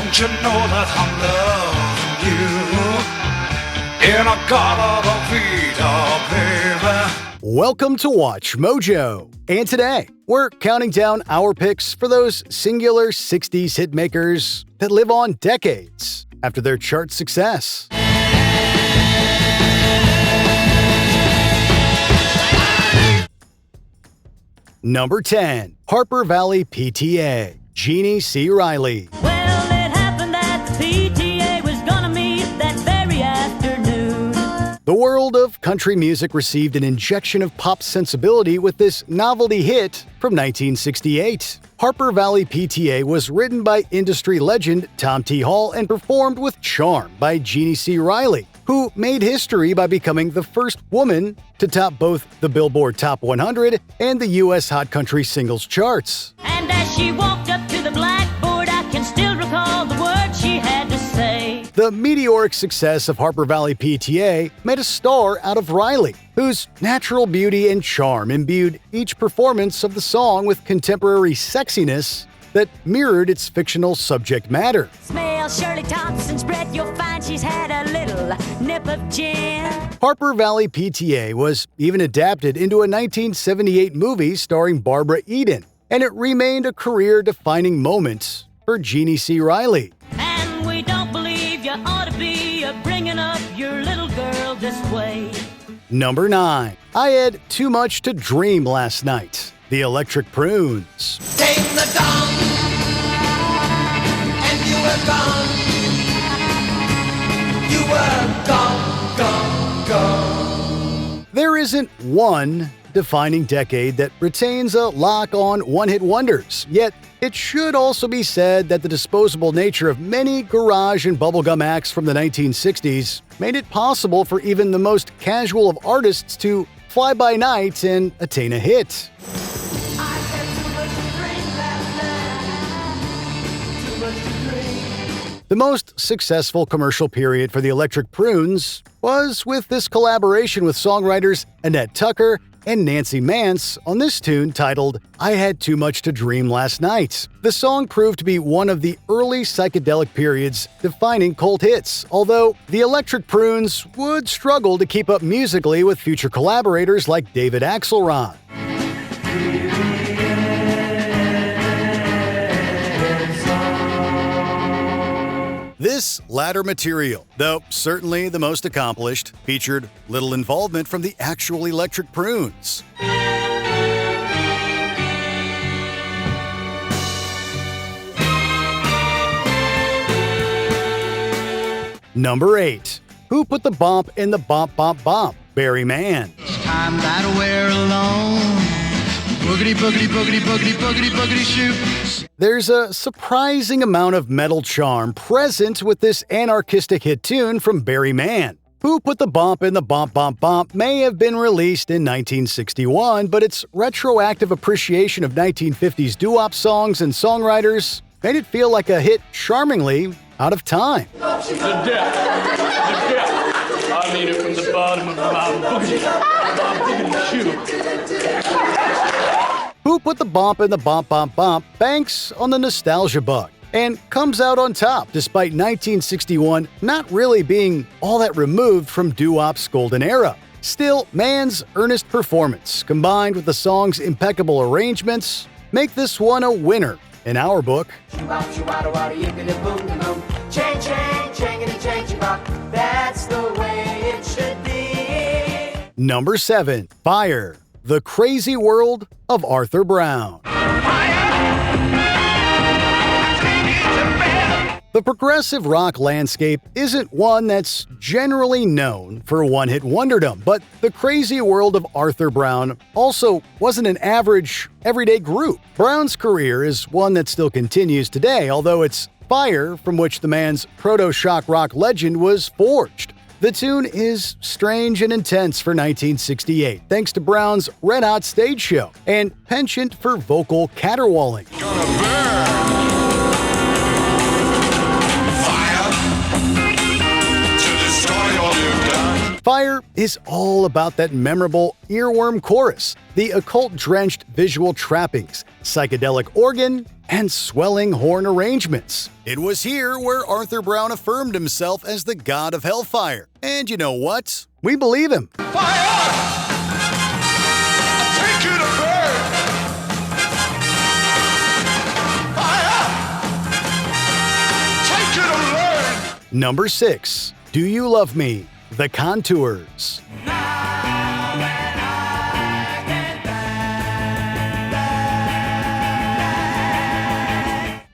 Don't you know that I'm loving you in a Gala Vida, baby? Welcome to Watch Mojo. And today, we're counting down our picks for those singular 60s hitmakers that live on decades after their chart success. Number 10, Harper Valley PTA, Jeannie C. Riley. Well, it happened that the PTA was gonna meet that very afternoon. The world of country music received an injection of pop sensibility with this novelty hit from 1968. Harper Valley PTA was written by industry legend Tom T. Hall and performed with charm by Jeannie C. Riley, who made history by becoming the first woman to top both the Billboard Top 100 and the U.S. Hot Country Singles charts. And as she walked up to the blackboard, I can still recall the words she had to say. The meteoric success of Harper Valley PTA made a star out of Riley, whose natural beauty and charm imbued each performance of the song with contemporary sexiness that mirrored its fictional subject matter. Smell Shirley Thompson's breath, you'll find she's had a little nip of gin. Harper Valley PTA was even adapted into a 1978 movie starring Barbara Eden, and it remained a career-defining moment for Jeannie C. Riley. And we don't believe you ought to be bringing up your little girl this way. Number 9. I had too much to dream last night. The Electric Prunes. Ding the dong, and you were gone. You were gone, gone, gone. There isn't one defining decade that retains a lock on one-hit wonders, yet it should also be said that the disposable nature of many garage and bubblegum acts from the 1960s made it possible for even the most casual of artists to fly by night and attain a hit. The most successful commercial period for the Electric Prunes was with this collaboration with songwriters Annette Tucker and Nancy Mance on this tune titled I Had Too Much to Dream Last Night. The song proved to be one of the early psychedelic period's defining cult hits, although the Electric Prunes would struggle to keep up musically with future collaborators like David Axelrod. This latter material, though certainly the most accomplished, featured little involvement from the actual Electric Prunes. Number 8. Who Put the Bump in the Bump Bump Bump? Barry Mann. It's time that we're alone. Boogity, boogity, boogity, boogity, boogity, boogity, shoot. There's a surprising amount of metal charm present with this anarchistic hit tune from Barry Mann. Who Put the Bump in the Bump Bump Bump may have been released in 1961, but its retroactive appreciation of 1950s doo-wop songs and songwriters made it feel like a hit charmingly out of time. The depth. I mean it from the bottom of my boogity shoe. Who Put the Bump in the Bump Bump Bump banks on the nostalgia bug and comes out on top despite 1961 not really being all that removed from doo-wop's golden era. Still, Mann's earnest performance, combined with the song's impeccable arrangements, make this one a winner in our book. That's the way it should be. Number 7. Fire. The Crazy World of Arthur Brown. The progressive rock landscape isn't one that's generally known for one-hit wonderdom, but the Crazy World of Arthur Brown also wasn't an average, everyday group. Brown's career is one that still continues today, although it's fire from which the man's proto-shock rock legend was forged. The tune is strange and intense for 1968, thanks to Brown's Red Hot stage show and penchant for vocal caterwauling. Fire is all about that memorable earworm chorus, the occult-drenched visual trappings, psychedelic organ, and swelling horn arrangements. It was here where Arthur Brown affirmed himself as the god of hellfire. And you know what? We believe him. Number 6. Do You Love Me? The Contours.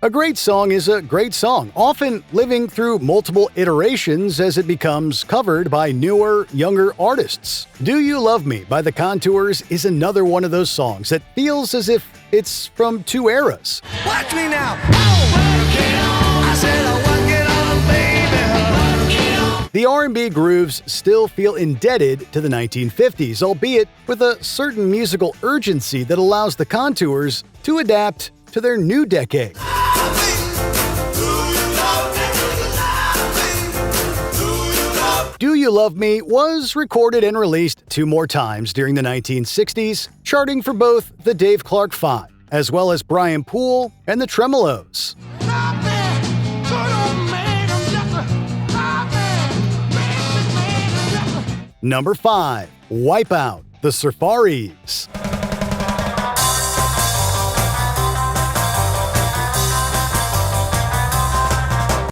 A great song is a great song, often living through multiple iterations as it becomes covered by newer, younger artists. Do You Love Me by The Contours is another one of those songs that feels as if it's from two eras. Watch me now. I said I want to get on, baby. The R&B grooves still feel indebted to the 1950s, albeit with a certain musical urgency that allows The Contours to adapt to their new decade. Do You Love Me was recorded and released 2 more times during the 1960s, charting for both the Dave Clark 5, as well as Brian Poole and the Tremolos. Number 5. Wipeout, the Surfaris.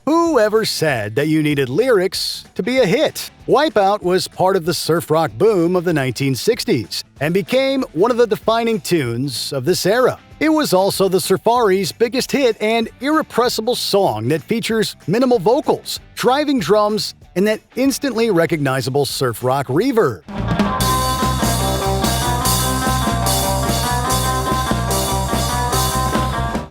Whoever said that you needed lyrics to be a hit? Wipeout was part of the surf rock boom of the 1960s and became one of the defining tunes of this era. It was also the Surfaris' biggest hit and irrepressible song that features minimal vocals, driving drums, and that instantly recognizable surf rock reverb.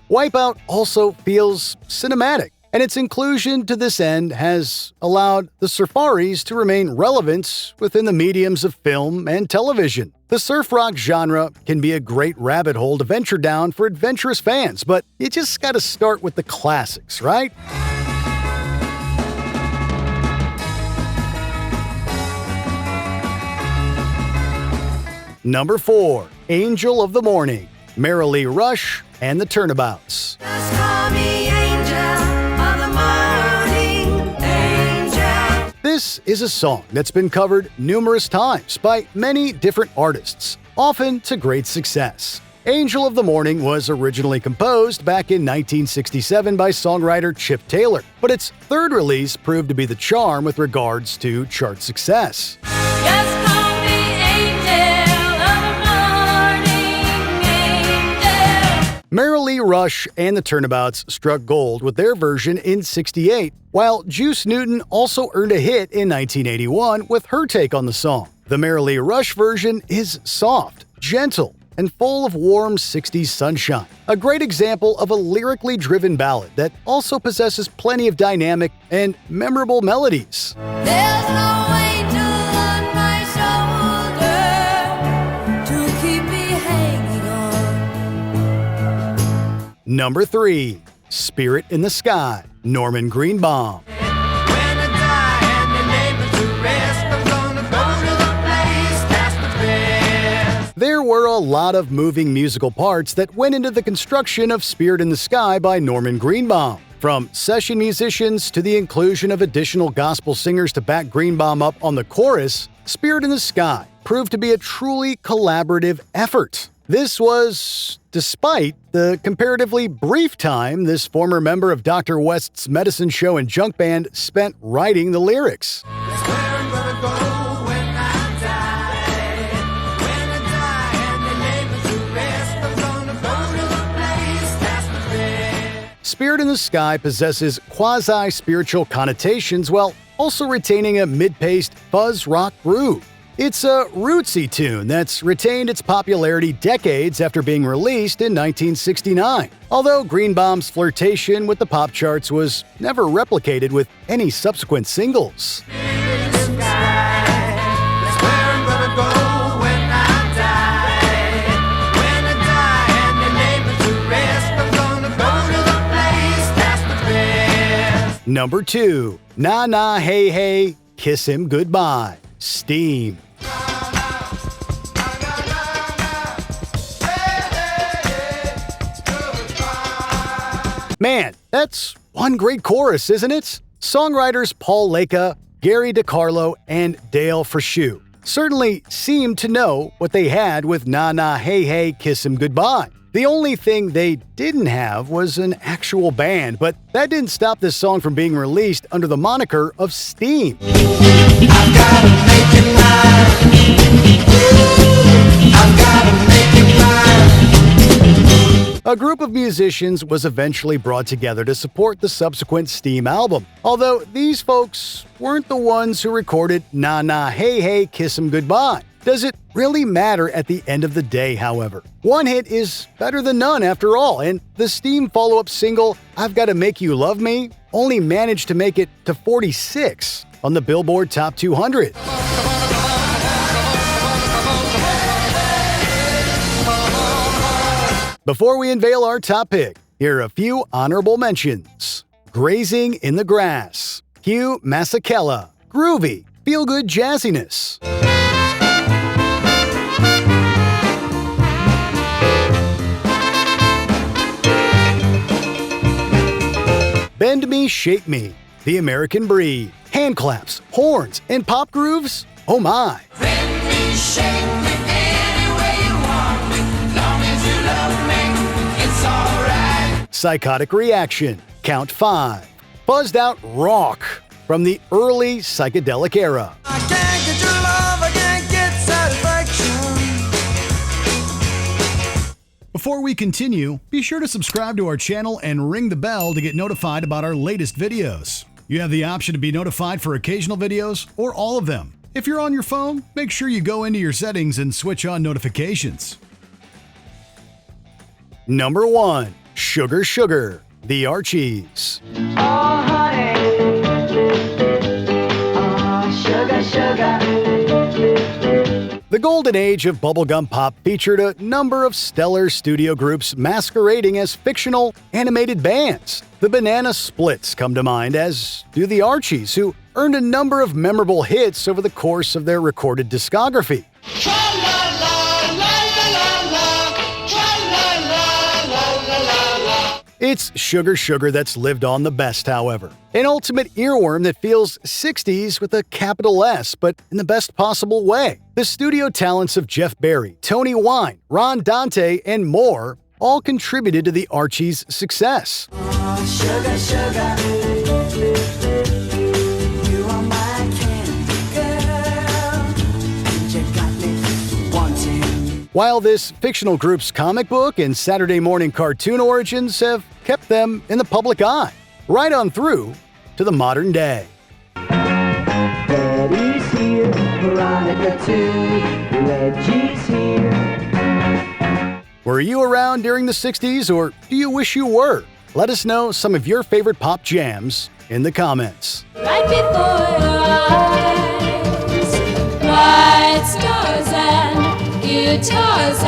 Wipeout also feels cinematic, and its inclusion to this end has allowed the Surfaris to remain relevant within the mediums of film and television. The surf rock genre can be a great rabbit hole to venture down for adventurous fans, but you just gotta start with the classics, right? Number 4. Angel of the Morning, Marilee Rush and the Turnabouts. Just call me angel of the morning, angel. This is a song that's been covered numerous times by many different artists, often to great success. Angel of the Morning was originally composed back in 1967 by songwriter Chip Taylor, but its third release proved to be the charm with regards to chart success. Just call me angel of the morning, angel. Marilee Rush and the Turnabouts struck gold with their version in '68, while Juice Newton also earned a hit in 1981 with her take on the song. The Marilee Rush version is soft, gentle, and full of warm 60s sunshine. A great example of a lyrically driven ballad that also possesses plenty of dynamic and memorable melodies. There's no angel on my shoulder to keep me hanging on. Number 3. Spirit in the Sky, Norman Greenbaum. When I die and the neighbors to rest, I'm gonna go to the place that's the best. There were a lot of moving musical parts that went into the construction of Spirit in the Sky by Norman Greenbaum. From session musicians to the inclusion of additional gospel singers to back Greenbaum up on the chorus, Spirit in the Sky proved to be a truly collaborative effort. This was despite the comparatively brief time this former member of Dr. West's Medicine Show and Junk Band spent writing the lyrics. That's where I'm gonna go when I die. When I die and the neighbors to rest, I'm gonna go to the place that's the best. Spirit in the Sky possesses quasi-spiritual connotations while also retaining a mid-paced fuzz rock groove. It's a rootsy tune that's retained its popularity decades after being released in 1969, although Greenbaum's flirtation with the pop charts was never replicated with any subsequent singles. In the sky, that's where I'm gonna go when I die. When I die and the neighbors to rest, I'm gonna go to the place that's the best. Number 2. Nah Nah Hey Hey, Kiss Him Goodbye, Steam. Man, that's one great chorus, isn't it? Songwriters Paul Leka, Gary DiCarlo, and Dale Frashew certainly seemed to know what they had with Na Na Hey Hey Kiss 'Em Goodbye. The only thing they didn't have was an actual band, but that didn't stop this song from being released under the moniker of Steam. I've gotta make it mine. I've gotta make it mine. A group of musicians was eventually brought together to support the subsequent Steam album, although these folks weren't the ones who recorded Na Na Hey Hey Kiss 'Em Goodbye. Does it really matter at the end of the day, however? One hit is better than none after all, and the Steam follow-up single, I've Gotta Make You Love Me, only managed to make it to 46 on the Billboard Top 200. Before we unveil our top pick, here are a few honorable mentions. Grazing in the Grass, Hugh Masekela, Groovy, Feel-Good Jazziness. Bend Me, Shape Me, The American Breed, hand claps, horns, and pop grooves? Oh my! Bend me, shake me, any way you want me. Long as you love me, it's alright. Psychotic Reaction, Count 5, Buzzed Out Rock from the early psychedelic era. I can't get your love, I can't get satisfaction. Before we continue, be sure to subscribe to our channel and ring the bell to get notified about our latest videos. You have the option to be notified for occasional videos or all of them. If you're on your phone, make sure you go into your settings and switch on notifications. Number 1, Sugar Sugar, The Archies. Oh, honey. Oh, sugar, sugar. The golden age of bubblegum pop featured a number of stellar studio groups masquerading as fictional, animated bands. The Banana Splits come to mind, as do the Archies, who earned a number of memorable hits over the course of their recorded discography. It's Sugar Sugar that's lived on the best, however. An ultimate earworm that feels 60s with a capital S, but in the best possible way. The studio talents of Jeff Barry, Tony Wine, Ron Dante, and more all contributed to the Archies' success. Oh, sugar, sugar. You are my candy girl. And you got me wanting. While this fictional group's comic book and Saturday morning cartoon origins have kept them in the public eye, right on through to the modern day. Betty's here, Veronica too, Reggie's here. Were you around during the 60s, or do you wish you were? Let us know some of your favorite pop jams in the comments. Right before your eyes, bright stars and guitars